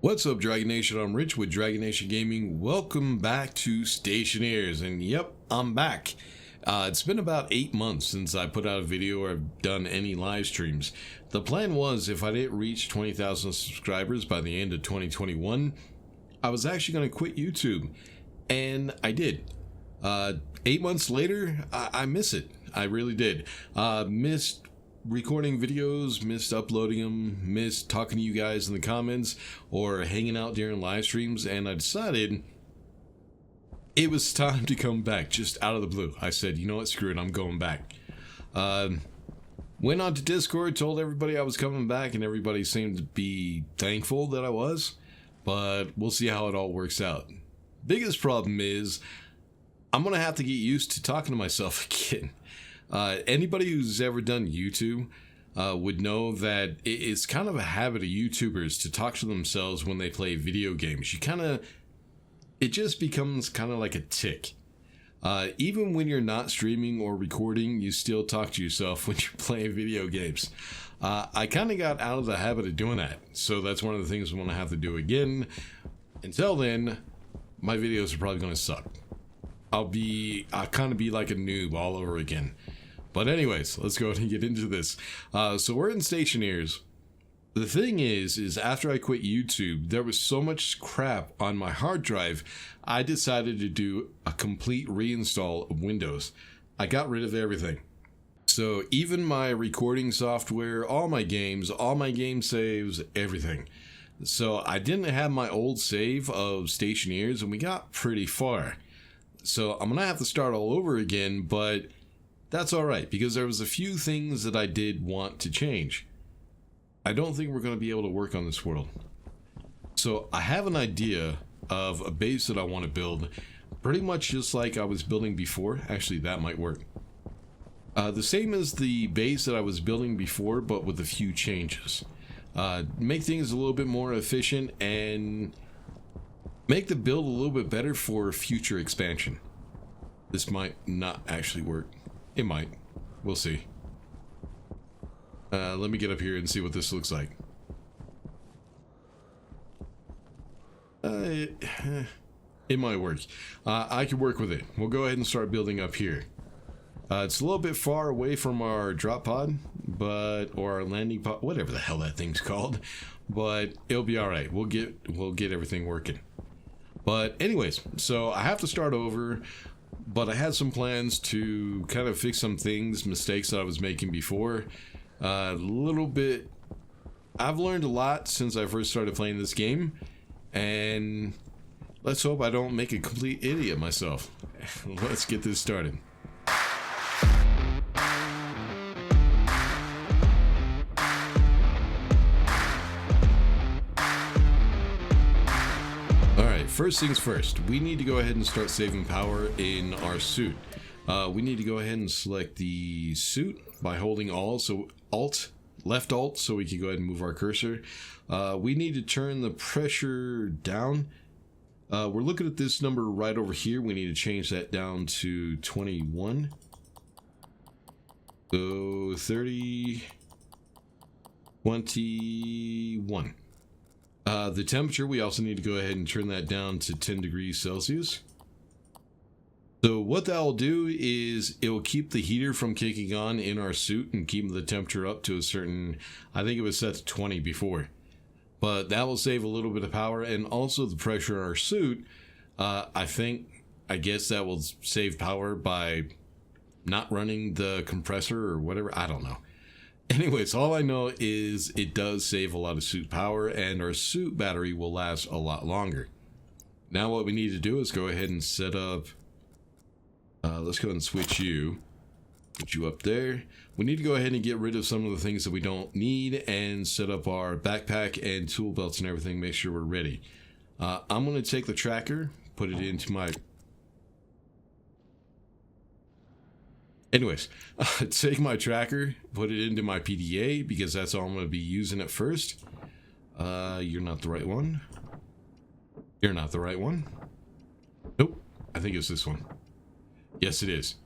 What's up, Dragon Nation? I'm Rich with Dragon Nation Gaming. Welcome back to Stationeers, and yep, I'm back. It's been about 8 months since I put out a video or have done any live streams. The plan was, if I didn't reach 20,000 subscribers by the end of 2021, I was actually going to quit YouTube, and I did. 8 months later, I miss it. I really did. Missed recording videos, missed uploading them, missed talking to you guys in the comments or hanging out during live streams, and I decided it was time to come back just out of the blue. I said, you know what, screw it, I'm going back. Went on to Discord, told everybody I was coming back, and everybody seemed to be thankful that I was, but we'll see how it all works out. Biggest problem is I'm gonna have to get used to talking to myself again. Anybody who's ever done YouTube would know that it's kind of a habit of YouTubers to talk to themselves when they play video games. It just becomes kind of like a tick. Even when you're not streaming or recording, you still talk to yourself when you're playing video games. I kind of got out of the habit of doing that, so that's one of the things I'm going to have to do again. Until then, my videos are probably going to suck. I'll kind of be like a noob all over again. But anyways, let's go ahead and get into this. So we're in Stationeers. The thing is after I quit YouTube, there was so much crap on my hard drive, I decided to do a complete reinstall of Windows. I got rid of everything. So even my recording software, all my game saves, everything. So I didn't have my old save of Stationeers, and we got pretty far. So I'm gonna have to start all over again, but that's alright, because there was a few things that I did want to change. I don't think we're gonna be able to work on this world. So I have an idea of a base that I want to build, pretty much just like I was building before. Actually, that might work. The same as the base that I was building before, but with a few changes. Make things a little bit more efficient and make the build a little bit better for future expansion. This might not actually work. It might. We'll see. Let me get up here and see what this looks like. It might work. I can work with it. We'll go ahead and start building up here. It's a little bit far away from our drop pod, or our landing pod, whatever the hell that thing's called. But it'll be all right. We'll get everything working. But anyways, so I have to start over, but I had some plans to kind of fix some mistakes that I was making before. I've learned a lot since I first started playing this game, and let's hope I don't make a complete idiot myself. Let's get this started. First things first, we need to go ahead and start saving power in our suit. We need to go ahead and select the suit by holding left alt, so we can go ahead and move our cursor. We need to turn the pressure down. We're looking at this number right over here. We need to change that down to 21. So 30, 21. The temperature, we also need to go ahead and turn that down to 10 degrees Celsius. So what that will do is it will keep the heater from kicking on in our suit and keep the temperature up to a certain, I think it was set to 20 before. But that will save a little bit of power, and also the pressure in our suit, I guess that will save power by not running the compressor or whatever, I don't know. Anyways, all I know is it does save a lot of suit power, and our suit battery will last a lot longer. Now what we need to do is go ahead and set up, let's go ahead and switch you up there. We need to go ahead and get rid of some of the things that we don't need and set up our backpack and tool belts and everything, make sure we're ready. I'm going to take the tracker, put it into my... Anyways, take my tracker, put it into my PDA, because that's all I'm going to be using at first. You're not the right one. You're not the right one. Nope, I think it's this one. Yes, it is.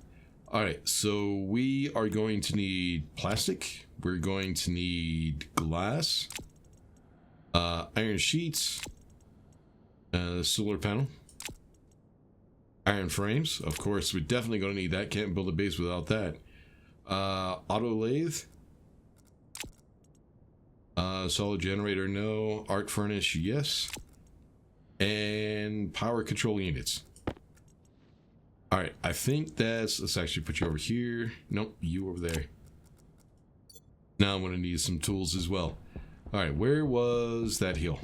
Alright, so we are going to need plastic. We're going to need glass. Iron sheets, solar panel, iron frames. Of course, we're definitely going to need that. Can't build a base without that. Auto lathe, solid generator, no. Arc furnace, yes. And power control units. All right, I think let's actually put you over here. Nope, you over there. Now I'm going to need some tools as well. All right, where was that hill?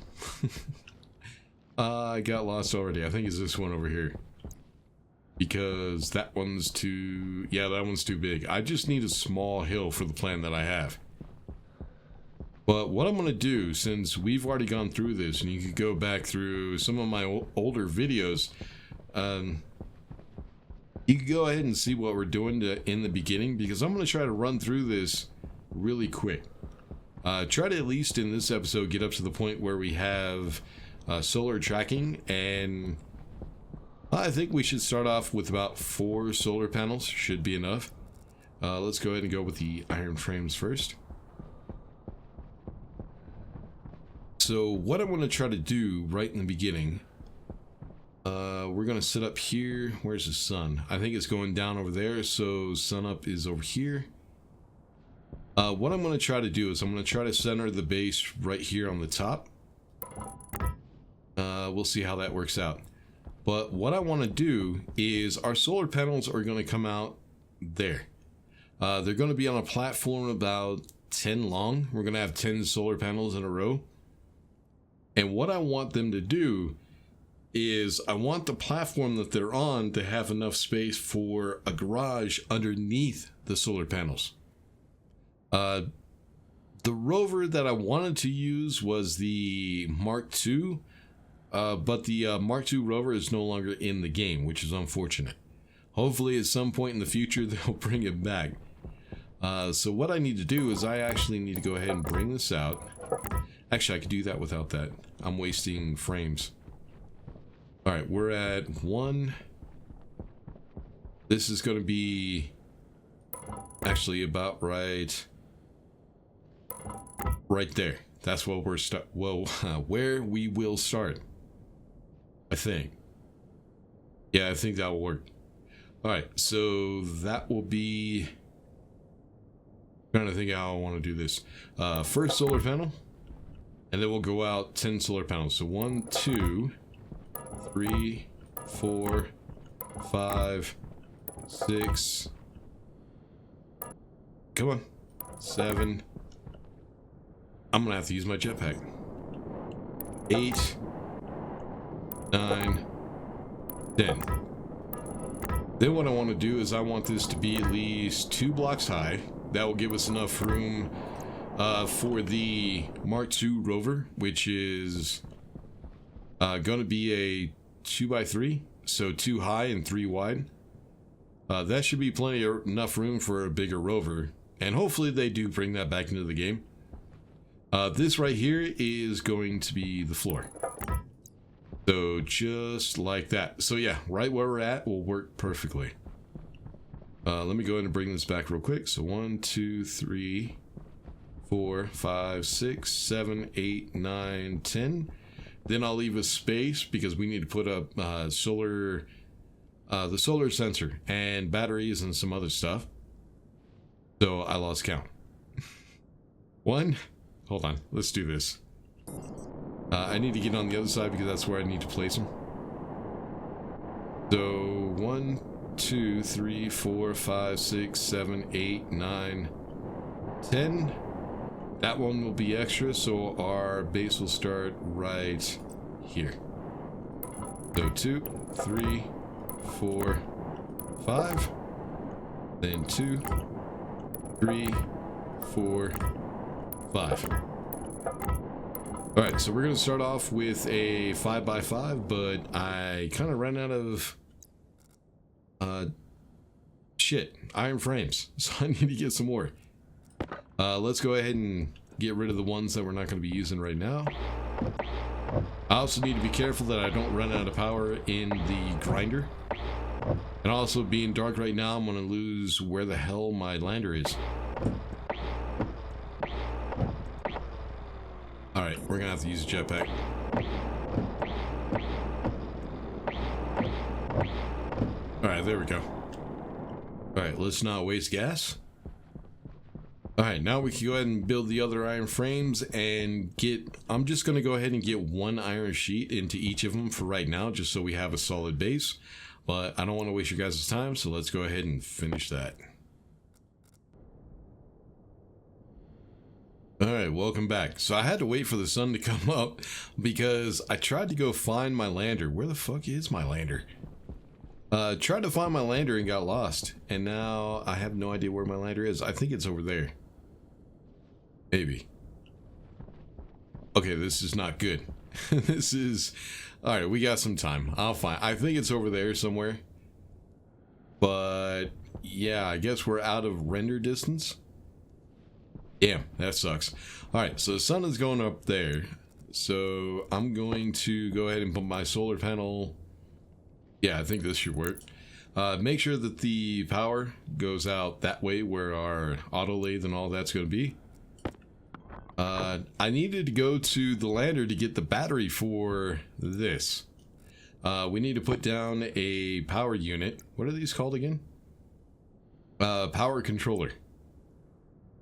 I got lost already. I think it's this one over here. Because that one's too... Yeah, that one's too big. I just need a small hill for the plan that I have. But what I'm going to do, since we've already gone through this, and you could go back through some of my older videos, you could go ahead and see what we're doing in the beginning, because I'm going to try to run through this really quick. Try to, at least in this episode, get up to the point where we have solar tracking, and I think we should start off with about 4 solar panels. Should be enough. Let's go ahead and go with the iron frames first. So what I'm going to try to do right in the beginning, we're going to set up here. Where's the sun? I think it's going down over there, so sun up is over here. What I'm going to try to do is I'm going to try to center the base right here on the top. We'll see how that works out. But what I want to do is our solar panels are going to come out there. They're going to be on a platform about 10 long. We're going to have 10 solar panels in a row. And what I want them to do is I want the platform that they're on to have enough space for a garage underneath the solar panels. The rover that I wanted to use was the Mark II, but the Mark II rover is no longer in the game, which is unfortunate. Hopefully at some point in the future they'll bring it back. So what I need to do is I actually need to go ahead and bring this out. Actually, I could do that without that. I'm wasting frames. Alright, we're at 1. This is going to be actually about right there. That's what we're where we will start. I think. Yeah, I think that will work. Alright, so that will be... I'm trying to think how I want to do this. First solar panel. And then we'll go out 10 solar panels. So 1, 2, 3, 4, 5, 6. Come on. 7. I'm gonna have to use my jetpack. 8, 9, 10. Then what I want to do is I want this to be at least 2 blocks high. That will give us enough room for the Mark II rover, which is going to be a 2x3, so 2 high and 3 wide. That should be plenty of enough room for a bigger rover, and hopefully they do bring that back into the game. This right here is going to be the floor. So just like that. So yeah, right where we're at will work perfectly. Let me go ahead and bring this back real quick. So 1, 2, 3, 4, 5, 6, 7, 8, 9, 10. Then I'll leave a space because we need to put up the solar sensor and batteries and some other stuff. So I lost count. 1. Hold on. Let's do this. I need to get on the other side because that's where I need to place them. So 1, 2, 3, 4, 5, 6, 7, 8, 9, 10. That one will be extra, so our base will start right here. So 2, 3, 4, 5. Then 2, 3, 4, 5. Alright, so we're going to start off with a 5x5, but I kind of ran out of iron frames, so I need to get some more. Let's go ahead and get rid of the ones that we're not going to be using right now. I also need to be careful that I don't run out of power in the grinder. And also, being dark right now, I'm going to lose where the hell my lander is. Alright, we're gonna have to use a jetpack. Alright, there we go. Alright, let's not waste gas. Alright, now we can go ahead and build the other iron frames and get... I'm just going to go ahead and get one iron sheet into each of them for right now, just so we have a solid base. But I don't want to waste your guys' time, so let's go ahead and finish that. Alright, welcome back. So I had to wait for the sun to come up because I tried to go find my lander. Where the fuck is my lander? Tried to find my lander and got lost. And now I have no idea where my lander is. I think it's over there. Maybe. Okay, this is not good. This is... Alright, we got some time. I'll find... I think it's over there somewhere. But... yeah, I guess we're out of render distance. Damn, that sucks. Alright, so the sun is going up there. So I'm going to go ahead and put my solar panel... Yeah, I think this should work. Make sure that the power goes out that way where our auto lathe and all that's going to be. I needed to go to the lander to get the battery for this. We need to put down a power unit. What are these called again? Power controller.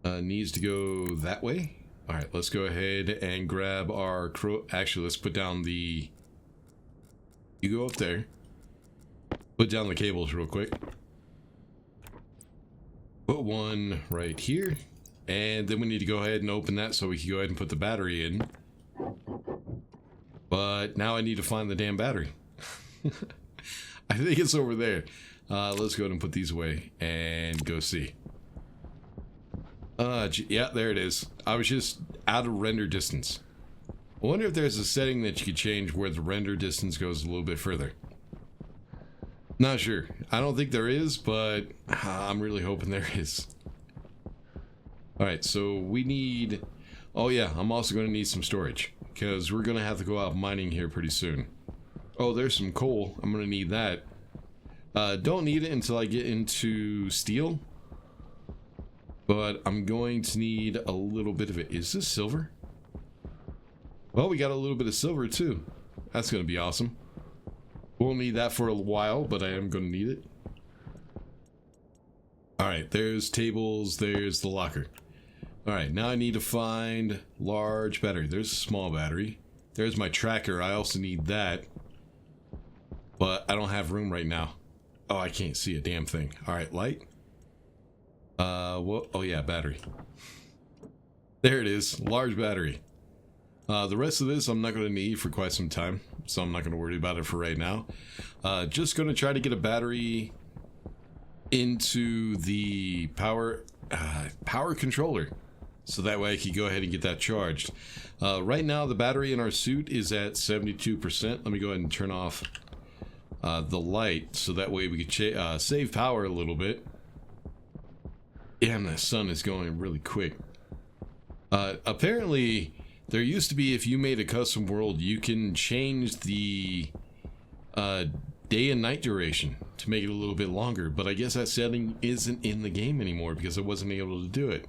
Needs to go that way. Alright, let's go ahead and grab our... Actually, let's put down the... You go up there. Put down the cables real quick. Put one right here. And then we need to go ahead and open that so we can go ahead and put the battery in. But now I need to find the damn battery. I think it's over there. Let's go ahead and put these away and go see. Yeah, there it is. I was just out of render distance. I wonder if there's a setting that you could change where the render distance goes a little bit further. Not sure. I don't think there is, but I'm really hoping there is. Alright, so we need... Oh yeah, I'm also going to need some storage, because we're going to have to go out mining here pretty soon. Oh, there's some coal. I'm going to need that. Don't need it until I get into steel. But I'm going to need a little bit of it. Is this silver? Well, we got a little bit of silver too. That's going to be awesome. Won't need that for a while, but I am going to need it. Alright, there's tables, there's the locker. Alright, now I need to find large battery. There's a small battery. There's my tracker, I also need that. But I don't have room right now. Oh, I can't see a damn thing. Alright, light. Well, oh yeah, battery. There it is, large battery. The rest of this I'm not going to need for quite some time, so I'm not going to worry about it for right now. Just going to try to get a battery into the power controller, so that way I can go ahead and get that charged. Right now the battery in our suit is at 72%. Let me go ahead and turn off the light, so that way we can save power a little bit. Damn, the sun is going really quick. Apparently there used to be, if you made a custom world, you can change the day and night duration to make it a little bit longer, but I guess that setting isn't in the game anymore because I wasn't able to do it.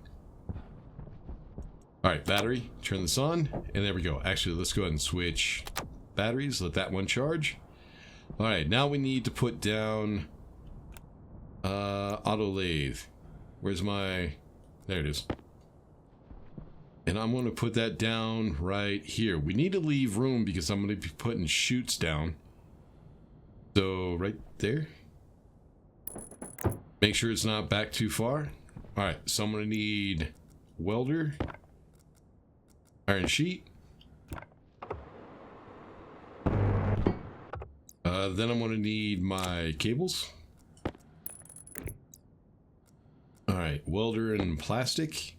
Alright, battery, turn this on, and there we go. Actually, let's go ahead and switch batteries, let that one charge. Alright, now we need to put down auto lathe. Where's my... There it is. And I'm going to put that down right here. We need to leave room because I'm going to be putting chutes down. So, right there. Make sure it's not back too far. Alright, so I'm going to need welder, iron sheet. Then I'm going to need my cables. Alright, welder and plastic.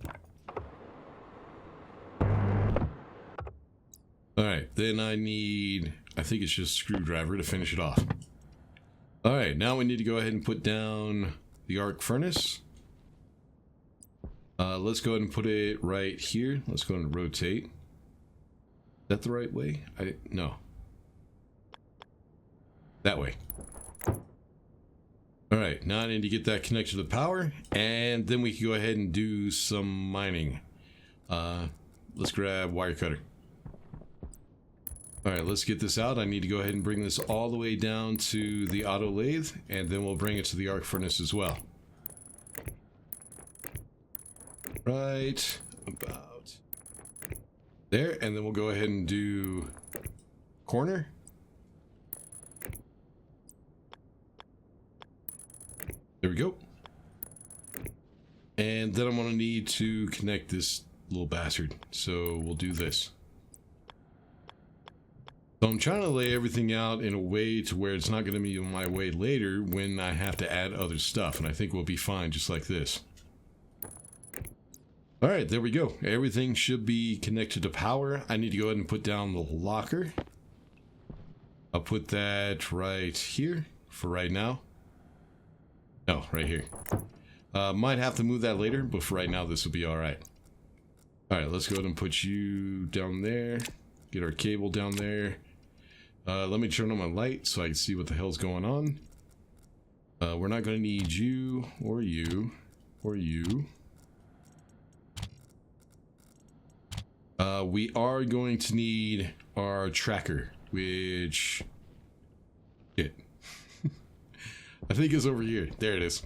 Alright, then I need, I think it's just a screwdriver to finish it off. Alright, now we need to go ahead and put down the arc furnace. Let's go ahead and put it right here. Let's go ahead and rotate. Is that the right way? No. That way. Alright, now I need to get that connected to the power, and then we can go ahead and do some mining. Let's grab wire cutter. All right, let's get this out. I need to go ahead and bring this all the way down to the auto lathe, and then we'll bring it to the arc furnace as well. Right about there, and then we'll go ahead and do corner. There we go. And then I'm going to need to connect this little bastard. So we'll do this. So I'm trying to lay everything out in a way to where it's not going to be in my way later when I have to add other stuff. And I think we'll be fine just like this. All right, there we go. Everything should be connected to power. I need to go ahead and put down the locker. I'll put that right here for right now. No, right here. Might have to move that later, but for right now, this will be all right. All right, let's go ahead and put you down there. Get our cable down there. Let me turn on my light so I can see what the hell's going on. We're not going to need you or you or you. We are going to need our tracker, which... Shit. I think it's over here. There it is.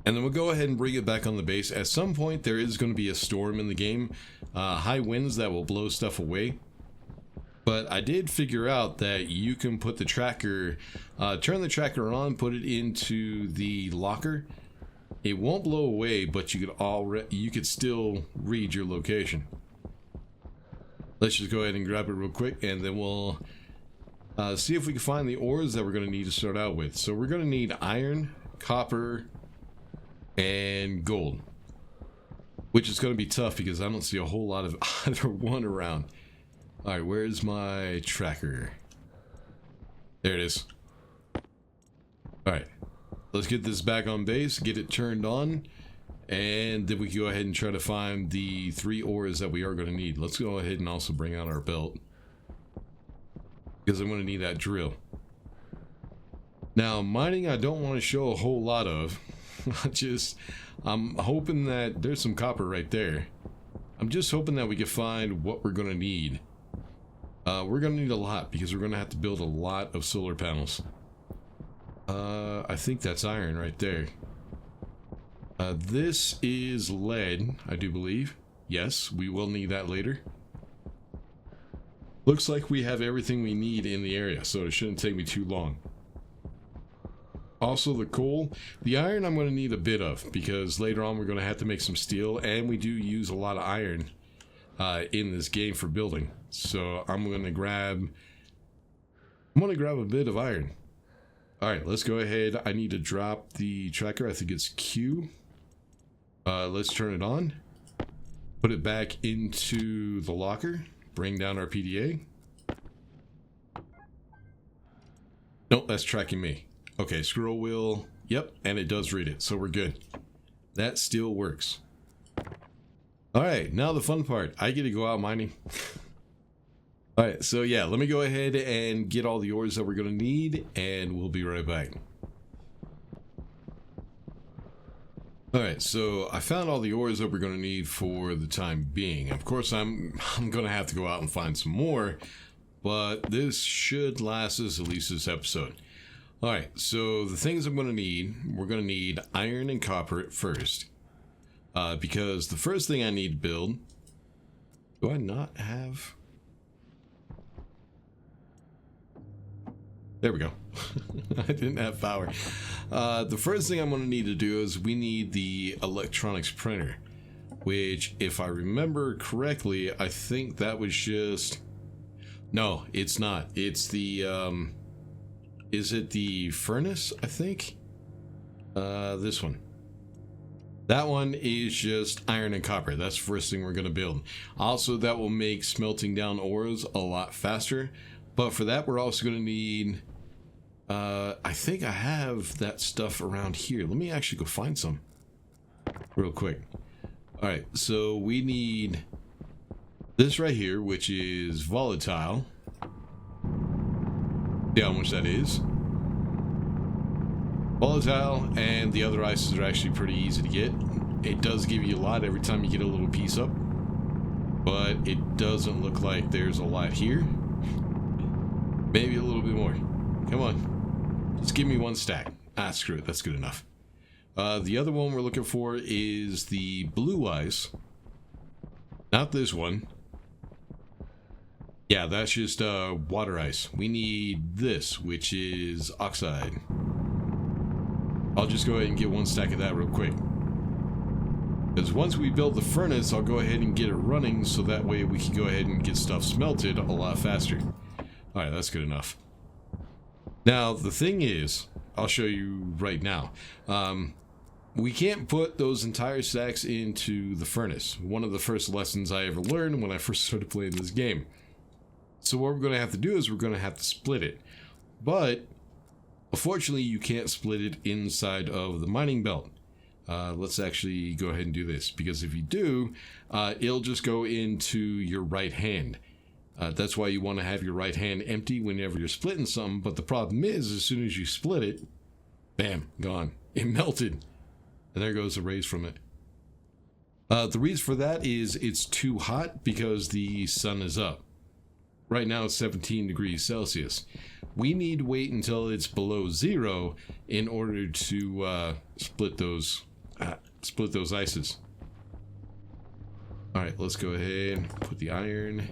And then we'll go ahead and bring it back on the base. At some point, there is going to be a storm in the game. High winds that will blow stuff away. But I did figure out that you can put the tracker, turn the tracker on, put it into the locker. It won't blow away, but you could still read your location. Let's just go ahead and grab it real quick, and then we'll see if we can find the ores that we're going to need to start out with. So we're going to need iron, copper, and gold, which is going to be tough because I don't see a whole lot of either one around. All right, where's my tracker? There it is. All right, let's get this back on base, get it turned on, and then we can go ahead and try to find the 3 ores that we are going to need. Let's go ahead and also bring out our belt, because I'm going to need that drill. Now, mining I don't want to show a whole lot of. I'm hoping that there's some copper right there. I'm just hoping that we can find what we're going to need. We're going to need a lot because we're going to have to build a lot of solar panels. I think that's iron right there. This is lead, I do believe. Yes, we will need that later. Looks like we have everything we need in the area, so it shouldn't take me too long. Also, the coal. The iron I'm going to need a bit of, because later on we're going to have to make some steel, and we do use a lot of iron in this game for building. So I'm going to grab a bit of iron. Alright, let's go ahead. I need to drop the tracker. I think it's Q. Let's turn it on. Put it back into the locker. Bring down our PDA. Nope, that's tracking me. Okay, scroll wheel. Yep, and it does read it, so we're good. That still works. Alright, now the fun part. I get to go out mining. Alright, so yeah, let me go ahead and get all the ores that we're going to need, and we'll be right back. Alright, so I found all the ores that we're going to need for the time being. Of course, I'm going to have to go out and find some more, but this should last us at least this episode. Alright, so the things I'm going to need, we're going to need iron and copper at first. Because the first thing I need to build... Do I not have... There we go. I didn't have power. The first thing I'm going to need to do is we need the electronics printer. Which, if I remember correctly, I think that was just... No, it's not. It's the... Is it the furnace, I think? This one. That one is just iron and copper. That's the first thing we're going to build. Also, that will make smelting down ores a lot faster. But for that, we're also going to need... I think I have that stuff around here. Let me actually go find some real quick. Alright, so we need this right here, which is volatile. See how much that is. Volatile, and the other ices are actually pretty easy to get. It does give you a lot every time you get a little piece up, but but it doesn't look like there's a lot here. Maybe a little bit more. Come on. Just give me one stack. Ah, screw it. That's good enough. The other one we're looking for is the blue ice. Not this one. Yeah, that's just water ice. We need this, which is oxide. I'll just go ahead and get one stack of that real quick. Because once we build the furnace, I'll go ahead and get it running, so that way we can go ahead and get stuff smelted a lot faster. Alright, that's good enough. Now, the thing is, I'll show you right now. We can't put those entire stacks into the furnace. One of the first lessons I ever learned when I first started playing this game. So what we're going to have to do is we're going to have to split it. But, unfortunately, you can't split it inside of the mining belt. Let's actually go ahead and do this. Because if you do, it'll just go into your right hand. That's why you want to have your right hand empty whenever you're splitting something. But the problem is, as soon as you split it, bam, gone. It melted. And there goes the rays from it. The reason for that is it's too hot because the sun is up. Right now it's 17 degrees Celsius. We need to wait until it's below 0 in order to split those ices. All right, let's go ahead and put the iron.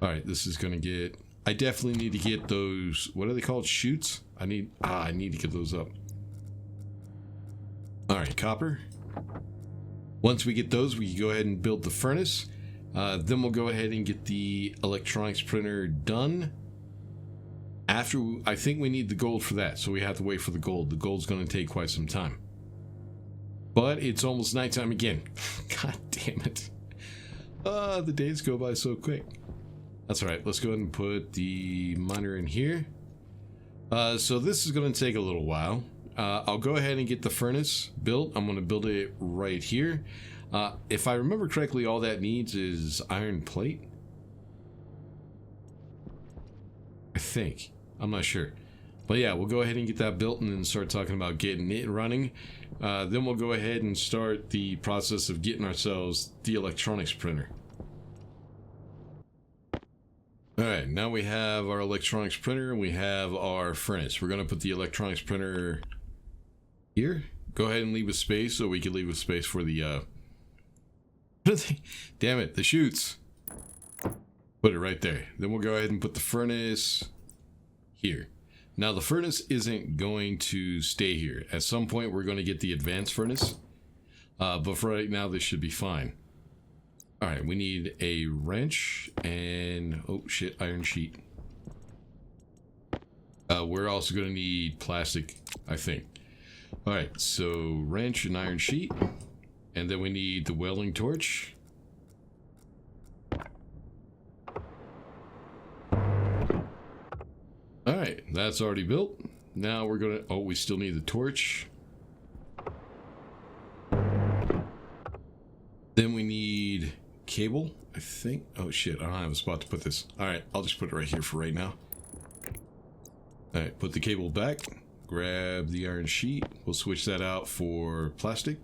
All right, this is gonna get. I definitely need to get those. What are they called? Chutes. I need to get those up. All right, copper. Once we get those, we can go ahead and build the furnace. Then we'll go ahead and get the electronics printer done. After, I think we need the gold for that, so we have to wait for the gold. The gold's going to take quite some time. But it's almost nighttime again. God damn it. The days go by so quick. That's alright, let's go ahead and put the miner in here. So this is going to take a little while. I'll go ahead and get the furnace built. I'm going to build it right here. If I remember correctly, all that needs is iron plate. I think. I'm not sure. But yeah, we'll go ahead and get that built and then start talking about getting it running. Then we'll go ahead and start the process of getting ourselves the electronics printer. Alright, now we have our electronics printer and we have our furnace. We're going to put the electronics printer here. Go ahead and leave a space so we can leave a space for the damn it, the chutes. Put it right there. Then we'll go ahead and put the furnace here. Now the furnace isn't going to stay here. At some point we're going to get the advanced furnace. But for right now this should be fine. Alright, we need a wrench and oh shit, iron sheet. We're also going to need plastic, I think. Alright, so wrench and iron sheet. And then we need the welding torch. Alright, that's already built. Now we're gonna... Oh, we still need the torch. Then we need cable, I think. Oh shit, I don't have a spot to put this. Alright, I'll just put it right here for right now. Alright, put the cable back. Grab the iron sheet. We'll switch that out for plastic.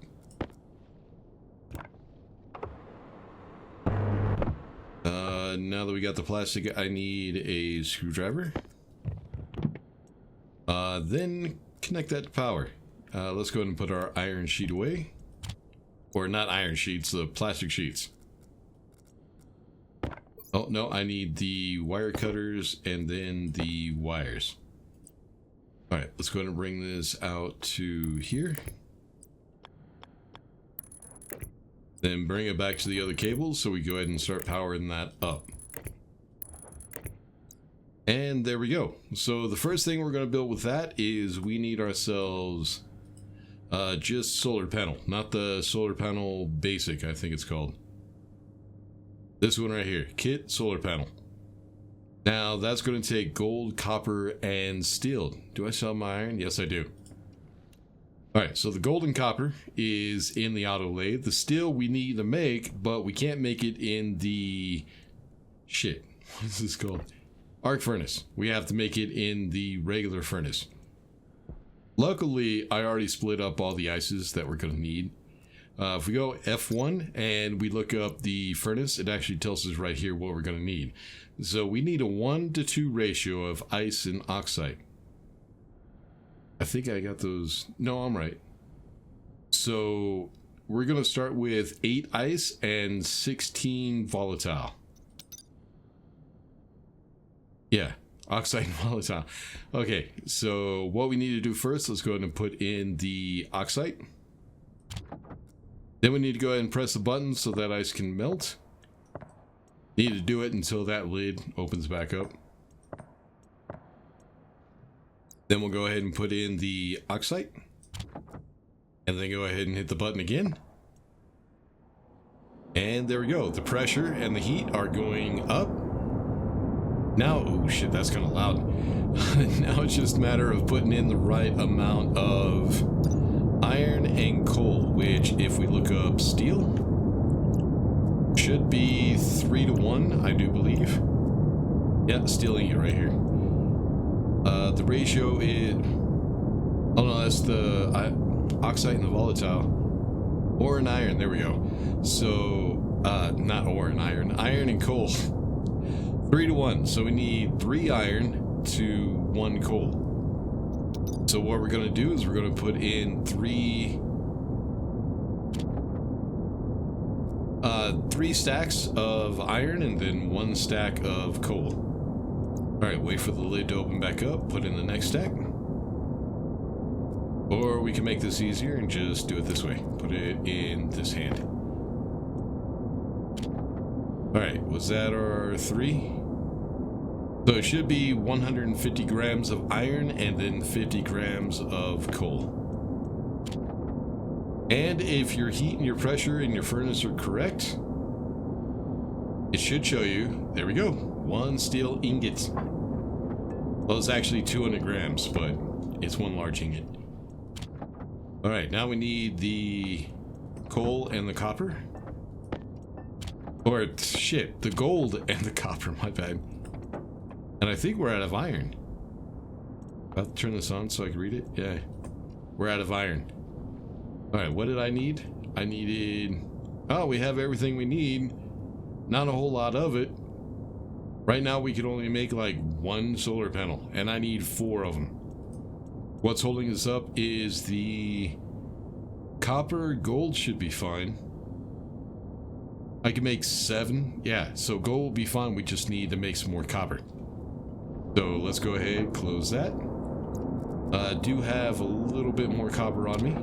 Now that we got the plastic, I need a screwdriver. Then connect that to power. Let's go ahead and put our iron sheet away. Or not iron sheets, the plastic sheets. Oh, no, I need the wire cutters and then the wires. Alright, let's go ahead and bring this out to here. Then bring it back to the other cables so we go ahead and start powering that up. And there we go. So the first thing we're going to build with that is we need ourselves just solar panel. Not the solar panel basic, I think it's called. This one right here. Kit solar panel. Now that's going to take gold, copper, and steel. Do I sell my iron? Yes, I do. Alright, so the gold and copper is in the auto lathe. The steel we need to make, but we can't make it in the... Shit. What is this called? Arc furnace. We have to make it in the regular furnace. Luckily, I already split up all the ices that we're going to need. If we go F1 and we look up the furnace, it actually tells us right here what we're going to need. So we need a 1-to-2 ratio of ice and oxide. I think I got those. No, I'm right. So we're going to start with 8 ice and 16 volatile. Yeah, oxide and volatile. Okay, so what we need to do first, let's go ahead and put in the oxide. Then we need to go ahead and press the button so that ice can melt. Need to do it until that lid opens back up. Then we'll go ahead and put in the oxide. And then go ahead and hit the button again. And there we go. The pressure and the heat are going up. Now, oh shit, that's kind of loud. Now it's just a matter of putting in the right amount of iron and coal, which if we look up steel, should be 3-to-1, I do believe. Yeah, steel ingot right here. The ratio is, oh no, that's the oxide and the volatile. Ore and iron, there we go. So, not ore and iron and coal. 3-to-1, so we need 3 iron to 1 coal. So what we're going to do is we're going to put in 3 stacks of iron and then 1 stack of coal. Alright, wait for the lid to open back up, put in the next stack. Or we can make this easier and just do it this way. Put it in this hand. Alright, was that our 3? So it should be 150 grams of iron and then 50 grams of coal. And if your heat and your pressure in your furnace are correct, it should show you, there we go, 1 steel ingot. Well, it's actually 200 grams, but it's 1 large ingot. Alright, now we need the coal and the copper. Or, shit, the gold and the copper, my bad. And I think we're out of iron. About to turn this on so I can read it. Yeah, we're out of iron. Alright, what did I need? I needed... Oh, we have everything we need. Not a whole lot of it. Right now we could only make like 1 solar panel, and I need 4 of them. What's holding us up is the copper. Gold should be fine. I can make 7. Yeah, so gold will be fine. We just need to make some more copper. So let's go ahead, close that. I do have a little bit more copper on me.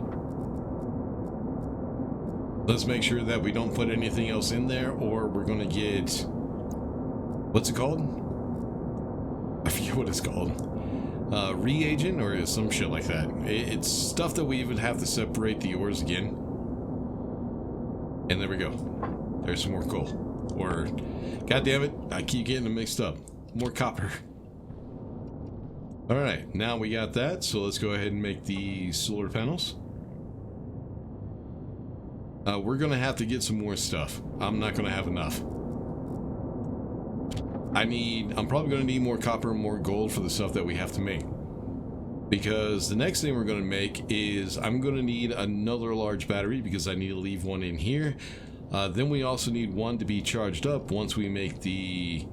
Let's make sure that we don't put anything else in there or we're going to get... What's it called? I forget what it's called. Reagent or some shit like that. It's stuff that we even have to separate the ores again. And there we go. There's some more coal. Or, god damn it, I keep getting them mixed up. More copper. Alright, now we got that, so let's go ahead and make the solar panels. We're gonna have to get some more stuff. I'm not gonna have enough. I'm probably gonna need more copper and more gold for the stuff that we have to make. Because the next thing we're gonna make is I'm gonna need another large battery because I need to leave one in here. Then we also need one to be charged up once we make the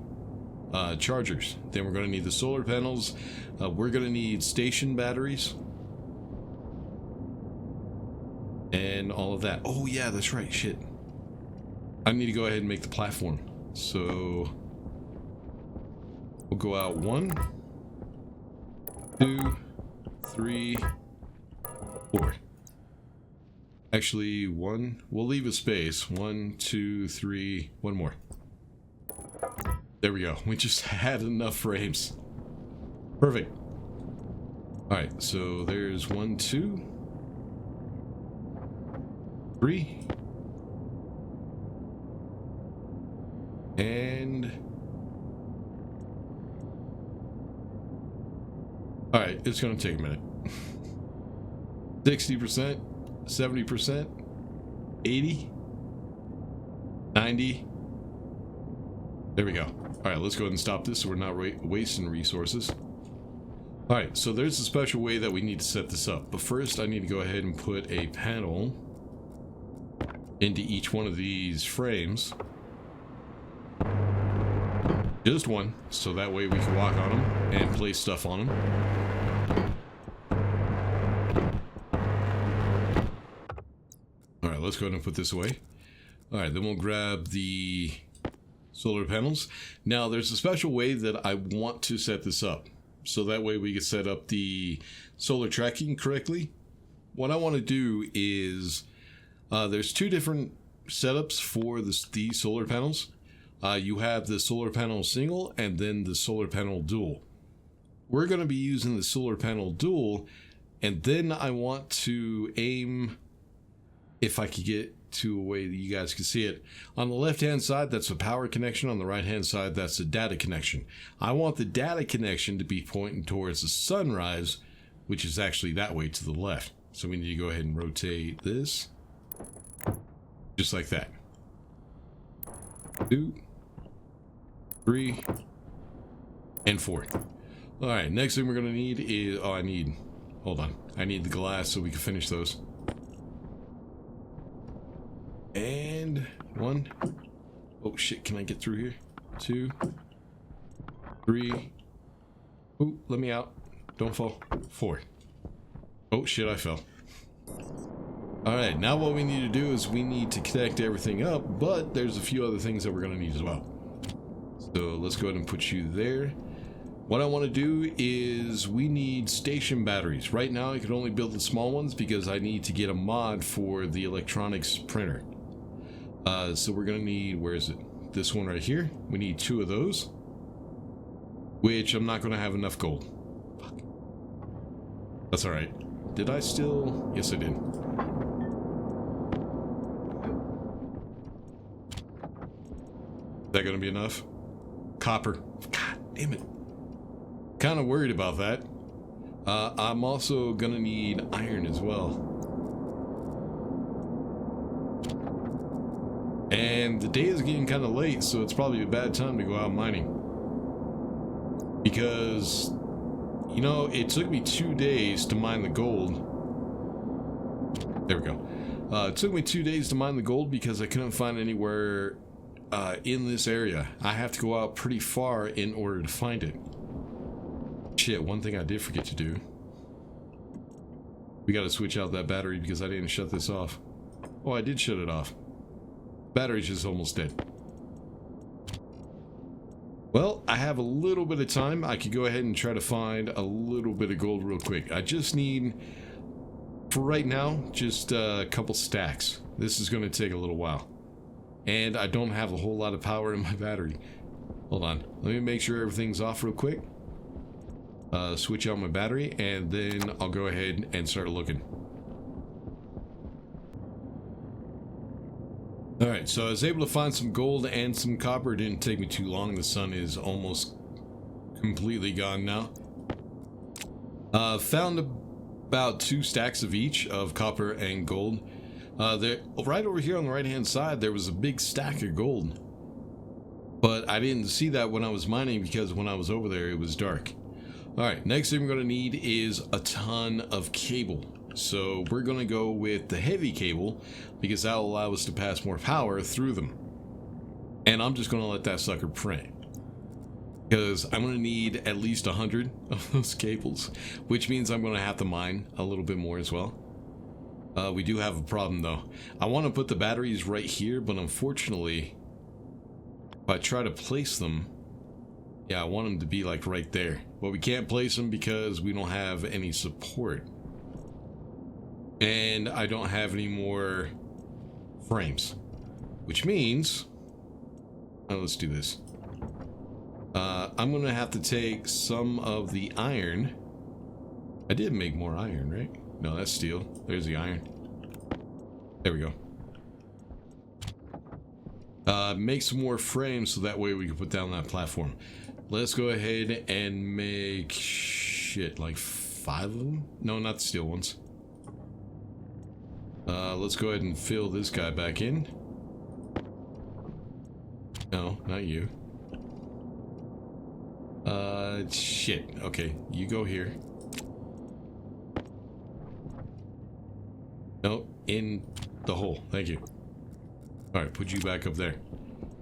chargers. Then we're going to need the solar panels. We're going to need station batteries. And all of that. Oh yeah, that's right, shit. I need to go ahead and make the platform. So we'll go out 1, 2, 3, 4. Actually, 1. We'll leave a space. 1, 2, 3. 1 more. There we go. We just had enough frames. Perfect. Alright, so there's 1, 2, 3. And... Alright, it's gonna take a minute. 60%, 70%, 80, 90. There we go. Alright, let's go ahead and stop this so we're not wasting resources. Alright, so there's a special way that we need to set this up. But first, I need to go ahead and put a panel into each one of these frames. Just one, so that way we can walk on them and place stuff on them. Alright, let's go ahead and put this away. Alright, then we'll grab the solar panels. Now, there's a special way that I want to set this up. So that way we can set up the solar tracking correctly. What I want to do is, there's two different setups for these solar panels. You have the solar panel single and then the solar panel dual. We're going to be using the solar panel dual, and then I want to aim, if I could get to a way that you guys can see it. On the left hand side, that's a power connection. On the right hand side, that's a data connection. I want the data connection to be pointing towards the sunrise, which is actually that way to the left. So we need to go ahead and rotate this just like that. 2, 3, and 4. All right, next thing we're gonna need is, hold on, I need the glass so we can finish those. And 1. Oh shit, can I get through here? 2, 3. Oh, let me out. Don't fall. 4. Oh shit, I fell. Alright, now what we need to do is we need to connect everything up, but there's a few other things that we're going to need as well. So let's go ahead and put you there. What I want to do is we need station batteries. Right now I can only build the small ones because I need to get a mod for the electronics printer. So we're going to need, where is it? This one right here. We need 2 of those, which I'm not going to have enough gold. Fuck. That's alright. Did I still? Yes, I did. Is that going to be enough? Copper. God damn it. Kind of worried about that. I'm also going to need iron as well. And the day is getting kind of late, so it's probably a bad time to go out mining. Because, you know, it took me 2 days to mine the gold. There we go. It took me 2 days to mine the gold because I couldn't find anywhere in this area. I have to go out pretty far in order to find it. Shit, one thing I did forget to do. We gotta switch out that battery because I didn't shut this off. Oh, I did shut it off. Battery's just almost dead. Well, I have a little bit of time. I could go ahead and try to find a little bit of gold real quick. I just need, for right now, just a couple stacks. This is going to take a little while. And I don't have a whole lot of power in my battery. Hold on. Let me make sure everything's off real quick. Switch out my battery, and then I'll go ahead and start looking. Alright, so I was able to find some gold and some copper. It didn't take me too long. The sun is almost completely gone now. Found about 2 stacks of each of copper and gold. Right over here on the right hand side there was a big stack of gold. But I didn't see that when I was mining because when I was over there it was dark. Alright, next thing we're going to need is a ton of cable. So we're going to go with the heavy cable because that will allow us to pass more power through them. And I'm just going to let that sucker print. Because I'm going to need at least 100 of those cables, which means I'm going to have to mine a little bit more as well. We do have a problem though. I want to put the batteries right here, but unfortunately, if I try to place them, yeah, I want them to be like right there. But we can't place them because we don't have any support. And I don't have any more frames, which means, let's do this. I'm gonna have to take some of the iron. I did make more iron, right? No, that's steel. There's the iron. There we go. Make some more frames so that way we can put down that platform. Let's go ahead and make shit like 5 of them. No, not the steel ones. Let's go ahead and fill this guy back in. No, not you. Shit. Okay, you go here. No, in the hole. Thank you. Alright, put you back up there.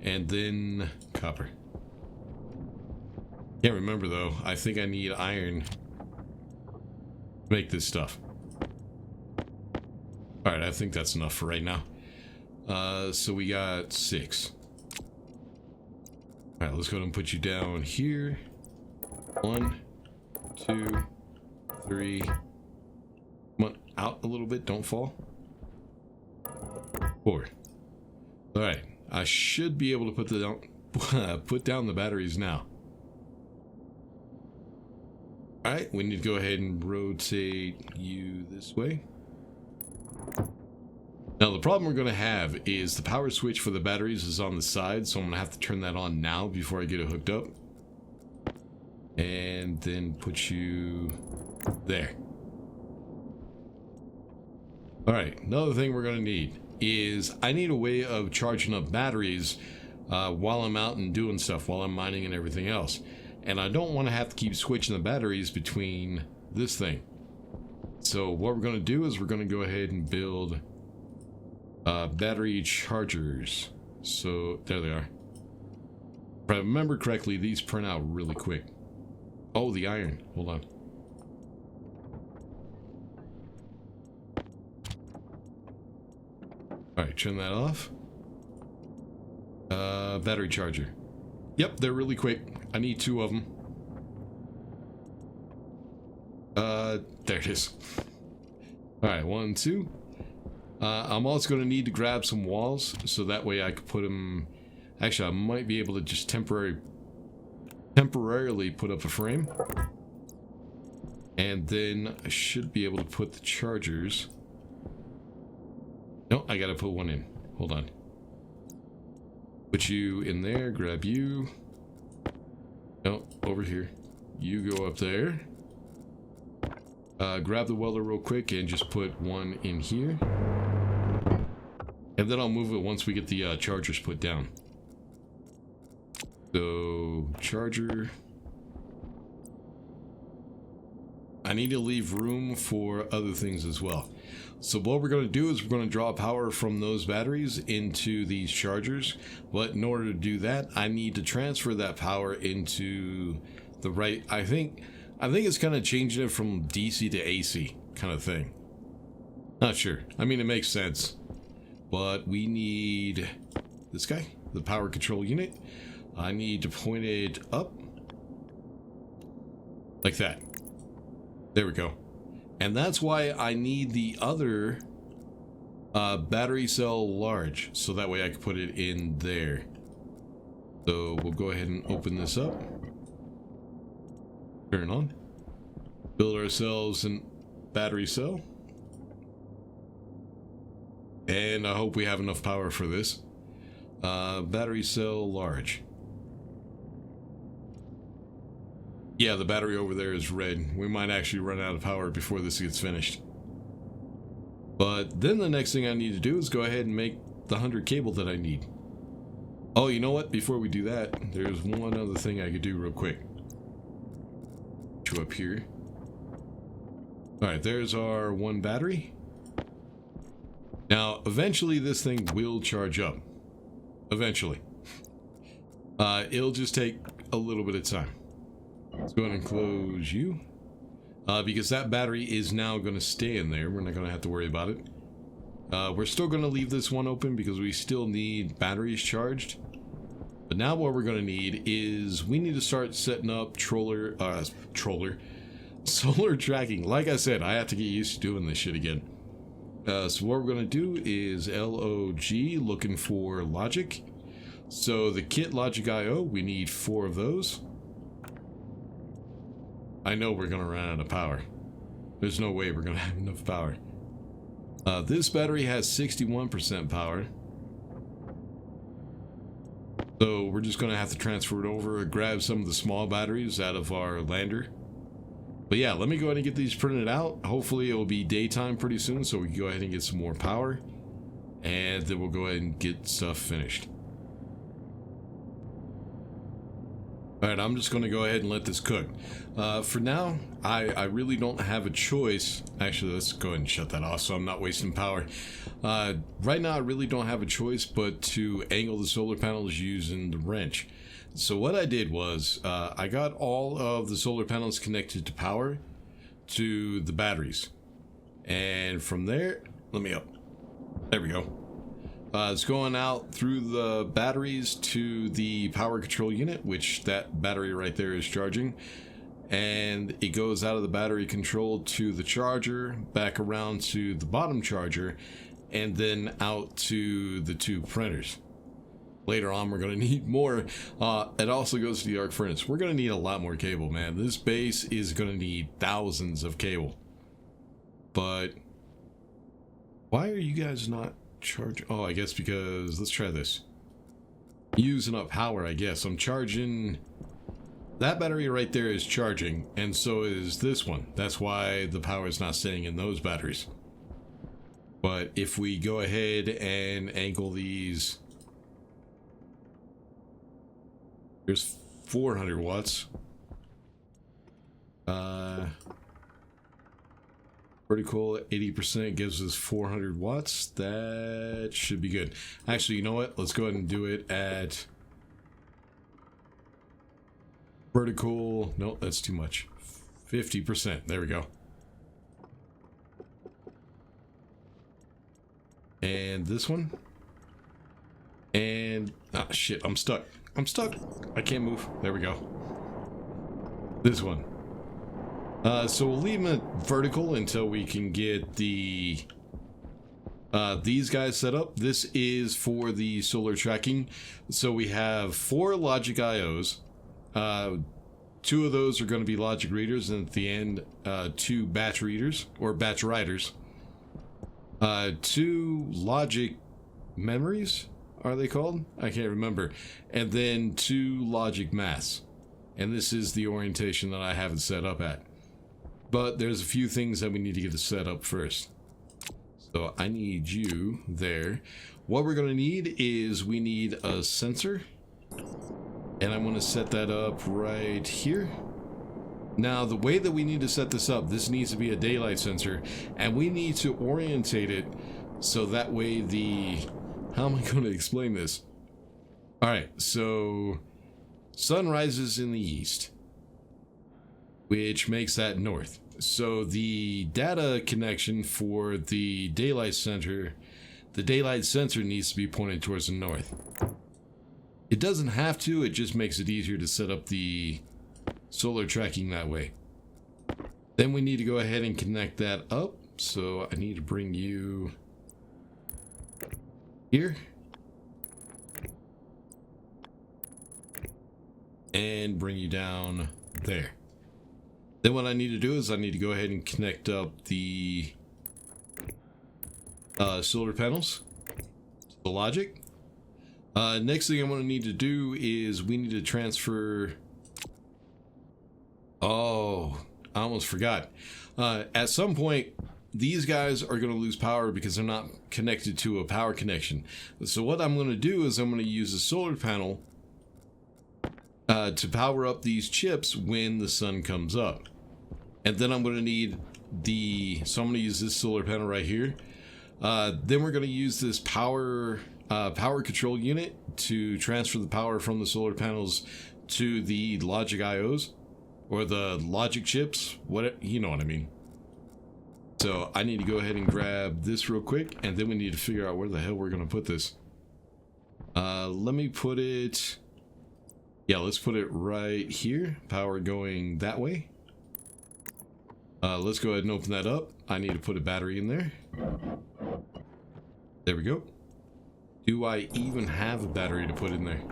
And then copper. Can't remember though. I think I need iron to make this stuff. Alright, I think that's enough for right now. So we got 6. Alright, let's go ahead and put you down here. 1, 2, 3. Come on, out a little bit, don't fall. 4. Alright, I should be able to put down the batteries now. Alright, we need to go ahead and rotate you this way. Now the problem we're going to have is the power switch for the batteries is on the side, so I'm going to have to turn that on now before I get it hooked up. And then put you there. Alright, another thing we're going to need is I need a way of charging up batteries while I'm out and doing stuff, while I'm mining and everything else. And I don't want to have to keep switching the batteries between this thing. So what we're going to do is we're going to go ahead and build battery chargers. So there they are. If I remember correctly, these print out really quick. Oh, the iron. Hold on. Alright, turn that off. Battery charger. Yep, they're really quick. I need 2 of them. There it is. Alright, 1, 2. I'm also going to need to grab some walls, so that way I could put them... Actually, I might be able to just temporarily put up a frame. And then I should be able to put the chargers... No, I gotta put one in. Hold on. Put you in there, grab you. No, over here. You go up there. Grab the welder real quick and just put one in here. And then I'll move it once we get the chargers put down. So, charger. I need to leave room for other things as well. So what we're going to do is we're going to draw power from those batteries into these chargers. But in order to do that, I need to transfer that power into the right... I think it's kind of changing it from DC to AC kind of thing. Not sure. I mean, it makes sense. But we need this guy, the power control unit. I need to point it up. Like that. There we go. And that's why I need the other battery cell large. So that way I can put it in there. So we'll go ahead and open this up. Turn on. Build ourselves a battery cell. And I hope we have enough power for this. Battery cell large. Yeah, the battery over there is red. We might actually run out of power before this gets finished. But then the next thing I need to do is go ahead and make the 100 cable that I need. Oh, you know what? Before we do that, there's one other thing I could do real quick. Put you up here. Alright, there's our one battery. Now, eventually this thing will charge up. Eventually. It'll just take a little bit of time. Let's go ahead and close you. Because that battery is now going to stay in there. We're not going to have to worry about it. We're still going to leave this one open because we still need batteries charged. But now what we're going to need is we need to start setting up solar tracking. Like I said, I have to get used to doing this shit again. So what we're going to do is LOG, looking for logic. So the kit logic IO, we need 4 of those. I know we're going to run out of power. There's no way we're going to have enough power. This battery has 61% power. So we're just going to have to transfer it over and grab some of the small batteries out of our lander. But yeah, let me go ahead and get these printed out. Hopefully it will be daytime pretty soon so we can go ahead and get some more power. And then we'll go ahead and get stuff finished. All right, I'm just going to go ahead and let this cook. For now, I really don't have a choice. Actually, let's go ahead and shut that off so I'm not wasting power. Right now, I really don't have a choice but to angle the solar panels using the wrench. So what I did was I got all of the solar panels connected to power to the batteries. And from there, let me up. There we go. It's going out through the batteries to the power control unit, which that battery right there is charging. And it goes out of the battery control to the charger, back around to the bottom charger, and then out to the two printers. Later on, we're going to need more. It also goes to the arc furnace. We're going to need a lot more cable, man. This base is going to need thousands of cable. But why are you guys not charging? Oh, I guess because, let's try this. Using up power, I guess. I'm charging. That battery right there is charging, and so is this one. That's why the power is not staying in those batteries. But if we go ahead and angle these, there's 400 watts. Vertical 80% gives us 400 watts. That should be good. Actually, you know what? Let's go ahead and do it at vertical. No, that's too much. 50%. There we go. And this one. And ah, shit, I'm stuck. I'm stuck. I can't move. There we go. This one. So we'll leave them at vertical until we can get the these guys set up. This is for the solar tracking. So we have 4 logic IOs. 2 of those are going to be logic readers, and at the end, 2 batch readers or batch writers. 2 logic memories, are they called? I can't remember. And then 2 logic maths. And this is the orientation that I have it set up at. But there's a few things that we need to get set up first. So I need you there. What we're going to need is we need a sensor. And I'm going to set that up right here. Now, the way that we need to set this up, this needs to be a daylight sensor. And we need to orientate it so that way the... How am I going to explain this? Alright, so... Sun rises in the east, which makes that north. So the data connection for the daylight sensor needs to be pointed towards the north. It doesn't have to, it just makes it easier to set up the solar tracking that way. Then we need to go ahead and connect that up. So I need to bring you here. And bring you down there. Then what I need to do is I need to go ahead and connect up the solar panels to the logic. Next thing I'm going to need to do is we need to transfer... Oh, I almost forgot. At some point, these guys are going to lose power because they're not connected to a power connection. So what I'm going to do is I'm going to use a solar panel to power up these chips when the sun comes up. And then I'm going to need so I'm going to use this solar panel right here. Then we're going to use this power control unit to transfer the power from the solar panels to the logic IOs or the logic chips, you know what I mean. So I need to go ahead and grab this real quick, and then we need to figure out where the hell we're going to put this. Let me put it... Yeah, let's put it right here. Power going that way. Let's go ahead and open that up. I need to put a battery in there. There we go. Do I even have a battery to put in there?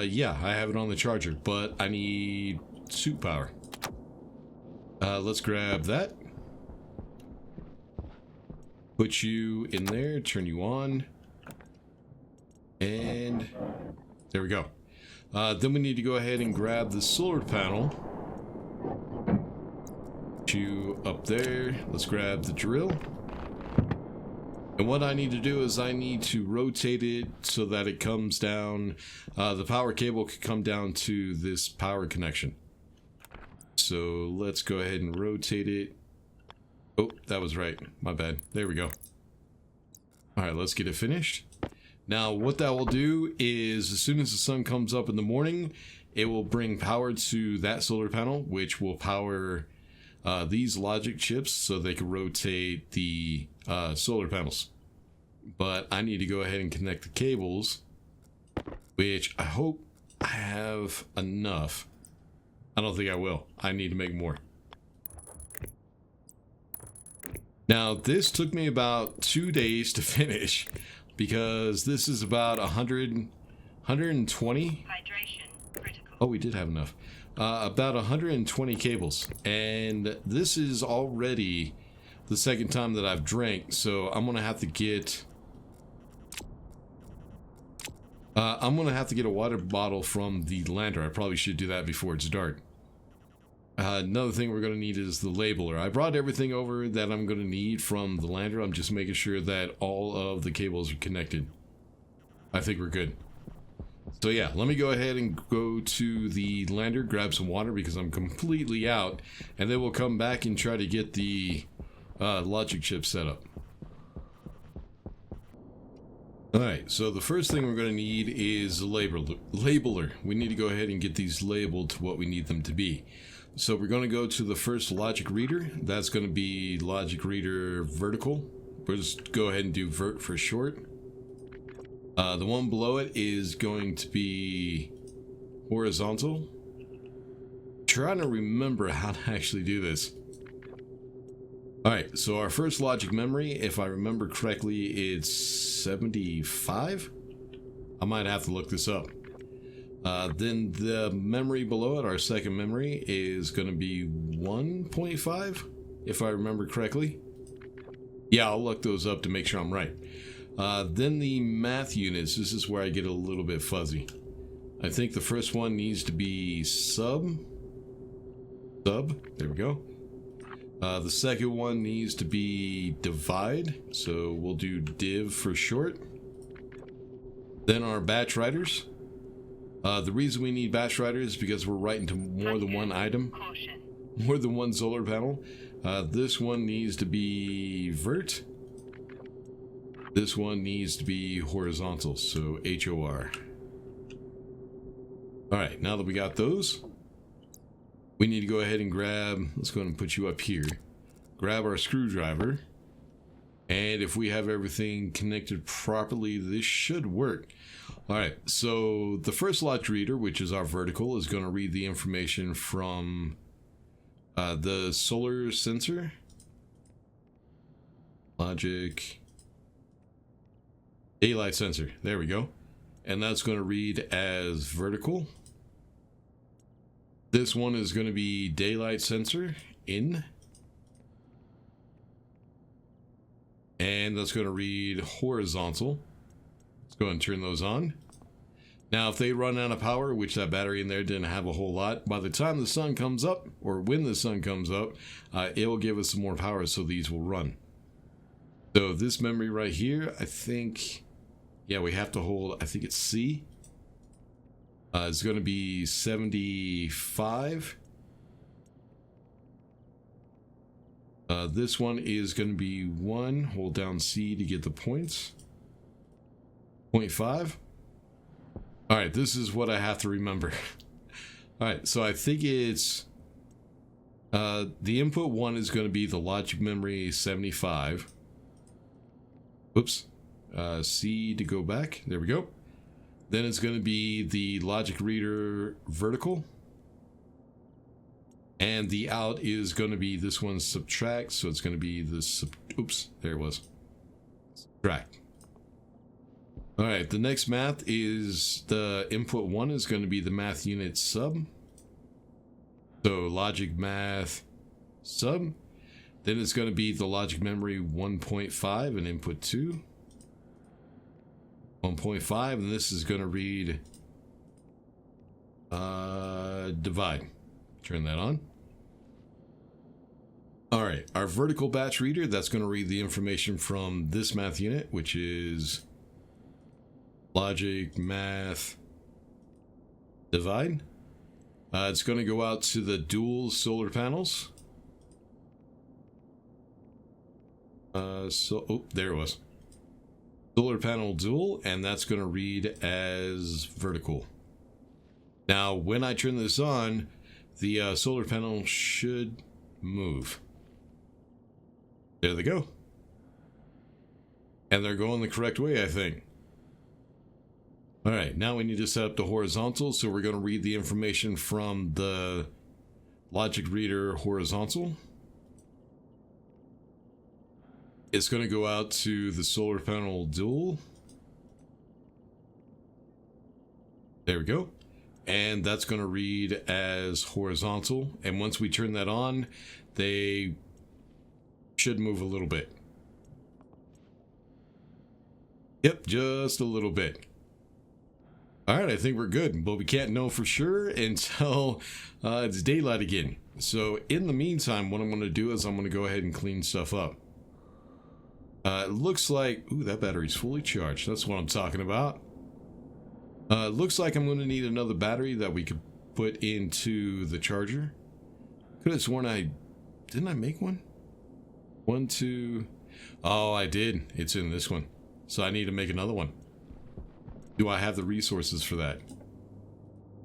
Yeah, I have it on the charger, but I need suit power. Let's grab that. Put you in there, turn you on. And there we go. Then we need to go ahead and grab the solar panel. Put you up there. Let's grab the drill. And what I need to do is I need to rotate it so that it comes down. The power cable could come down to this power connection. So let's go ahead and rotate it. Oh, that was right. My bad. There we go. Alright, let's get it finished. Now, what that will do is as soon as the sun comes up in the morning, it will bring power to that solar panel, which will power these logic chips so they can rotate the solar panels. But I need to go ahead and connect the cables, which I hope I have enough. I don't think I will. I need to make more. Now, this took me about 2 days to finish because this is about 120. Hydration critical. Oh, we did have enough. About 120 cables. And this is already the second time that I've drank, so I'm going to have to get... I'm going to have to get a water bottle from the lander. I probably should do that before it's dark. Another thing we're going to need is the labeler. I brought everything over that I'm going to need from the lander. I'm just making sure that all of the cables are connected. I think we're good. So yeah, let me go ahead and go to the lander, grab some water because I'm completely out, and then we'll come back and try to get the logic chip set up. Alright, so the first thing we're going to need is a labeler. We need to go ahead and get these labeled to what we need them to be. So we're going to go to the first logic reader. That's going to be logic reader vertical. We'll just go ahead and do vert for short. The one below it is going to be horizontal. I'm trying to remember how to actually do this. Alright, so our first logic memory, if I remember correctly, it's 75? I might have to look this up. Then the memory below it, our second memory, is going to be 1.5, if I remember correctly. Yeah, I'll look those up to make sure I'm right. Then the math units, this is where I get a little bit fuzzy. I think the first one needs to be sub, there we go. The second one needs to be divide, so we'll do div for short. Then our batch writers. The reason we need batch writers is because we're writing to more than one item, more than one solar panel. This one needs to be vert. This one needs to be horizontal, so HOR. Alright, now that we got those, we need to go ahead and grab, let's go ahead and put you up here, grab our screwdriver, and if we have everything connected properly, this should work. Alright, so the first logic reader, which is our vertical, is going to read the information from the solar sensor. Logic daylight sensor, there we go. And that's going to read as vertical. This one is going to be daylight sensor in. And that's going to read horizontal. Let's go ahead and turn those on. Now, if they run out of power, which that battery in there didn't have a whole lot, by the time the sun comes up, or when the sun comes up, it will give us some more power so these will run. So this memory right here, I think, yeah, we have to hold, I think it's C. It's going to be 75. This one is going to be 1. Hold down C to get the points. 0.5. Alright, this is what I have to remember. Alright, so I think it's... the input 1 is going to be the logic memory 75. Oops. C to go back. There we go. Then it's going to be the logic reader vertical. And the out is going to be this one subtract. So it's going to be the oops, there it was. Subtract. Alright, the next math is the input 1 is going to be the math unit sub. So logic math sub. Then it's going to be the logic memory 1.5 and input 2. 1.5, and this is going to read divide. Turn that on. All right, our vertical batch reader, that's going to read the information from this math unit, which is logic, math, divide. It's going to go out to the dual solar panels. There it was. Solar panel dual, and that's going to read as vertical. Now, when I turn this on, the solar panel should move. There they go. And they're going the correct way, I think. Alright, now we need to set up the horizontal, so we're going to read the information from the logic reader horizontal. It's going to go out to the solar panel dual. There we go. And that's going to read as horizontal. And once we turn that on, they should move a little bit. Yep, just a little bit. Alright, I think we're good, but we can't know for sure until it's daylight again. So in the meantime, what I'm going to do is I'm going to go ahead and clean stuff up. It looks like... Ooh, that battery's fully charged. That's what I'm talking about. It looks like I'm going to need another battery that we could put into the charger. Could have sworn Didn't I make one? 1, 2... Oh, I did. It's in this one. So I need to make another one. Do I have the resources for that?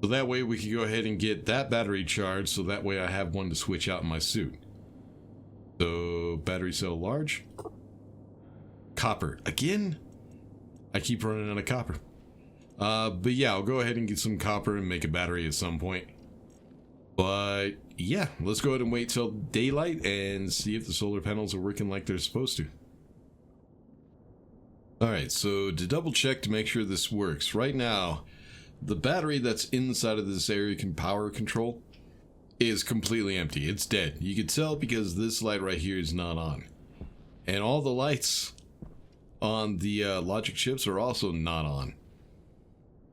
So that way we can go ahead and get that battery charged, so that way I have one to switch out in my suit. So, battery cell large. Copper. Again? I keep running out of copper. But yeah, I'll go ahead and get some copper and make a battery at some point. But yeah, let's go ahead and wait till daylight and see if the solar panels are working like they're supposed to. Alright, so to double check to make sure this works, right now, the battery that's inside of this area power control is completely empty. It's dead. You can tell because this light right here is not on. And all the lights on the logic chips are also not on.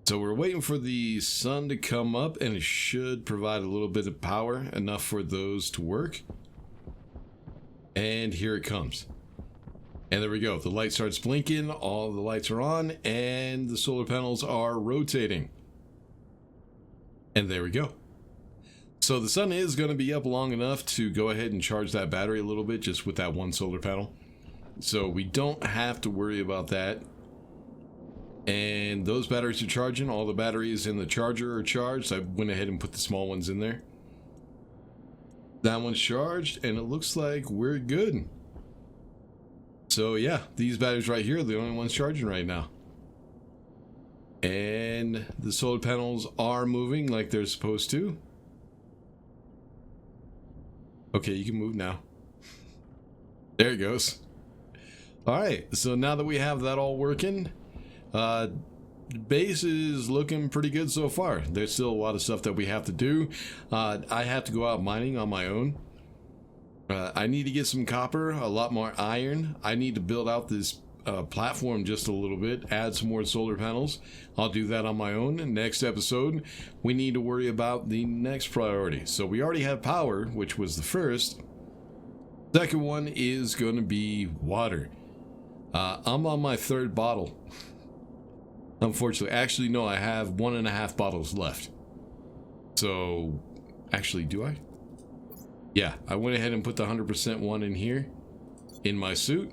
So we're waiting for the sun to come up, and it should provide a little bit of power, enough for those to work. And here it comes. And there we go. The light starts blinking, all the lights are on, and the solar panels are rotating. And there we go. So the sun is going to be up long enough to go ahead and charge that battery a little bit just with that one solar panel. So we don't have to worry about that. And those batteries are charging. All the batteries in the charger are charged. I went ahead and put the small ones in there. That one's charged, and it looks like we're good. So yeah, these batteries right here are the only ones charging right now. And the solar panels are moving like they're supposed to. Okay, you can move now. There it goes. Alright, so now that we have that all working, the base is looking pretty good so far. There's still a lot of stuff that we have to do. I have to go out mining on my own. I need to get some copper, a lot more iron. I need to build out this platform just a little bit, add some more solar panels. I'll do that on my own. Next episode, we need to worry about the next priority. So we already have power, which was the first. Second one is going to be water. I'm on my third bottle. Unfortunately, actually, no, I have 1.5 bottles left. So, actually, do I? Yeah, I went ahead and put the 100% one in here, in my suit.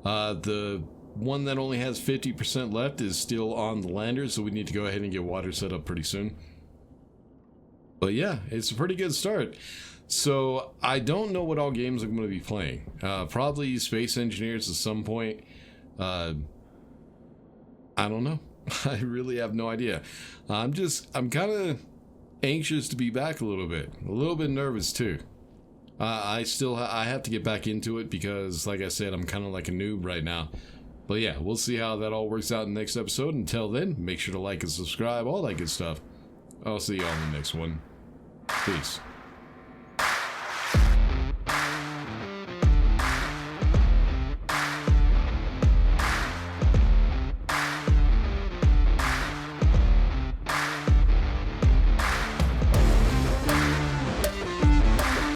The one that only has 50% left is still on the lander, so we need to go ahead and get water set up pretty soon. But yeah, it's a pretty good start. So, I don't know what all games I'm going to be playing. Probably Space Engineers at some point. I don't know. I really have no idea. I'm kind of anxious to be back a little bit nervous too. I have to get back into it because, like I said, I'm kind of like a noob right now. But yeah, we'll see how that all works out in the next episode. Until then, make sure to like and subscribe, all that good stuff. I'll see you all in the next one. Peace.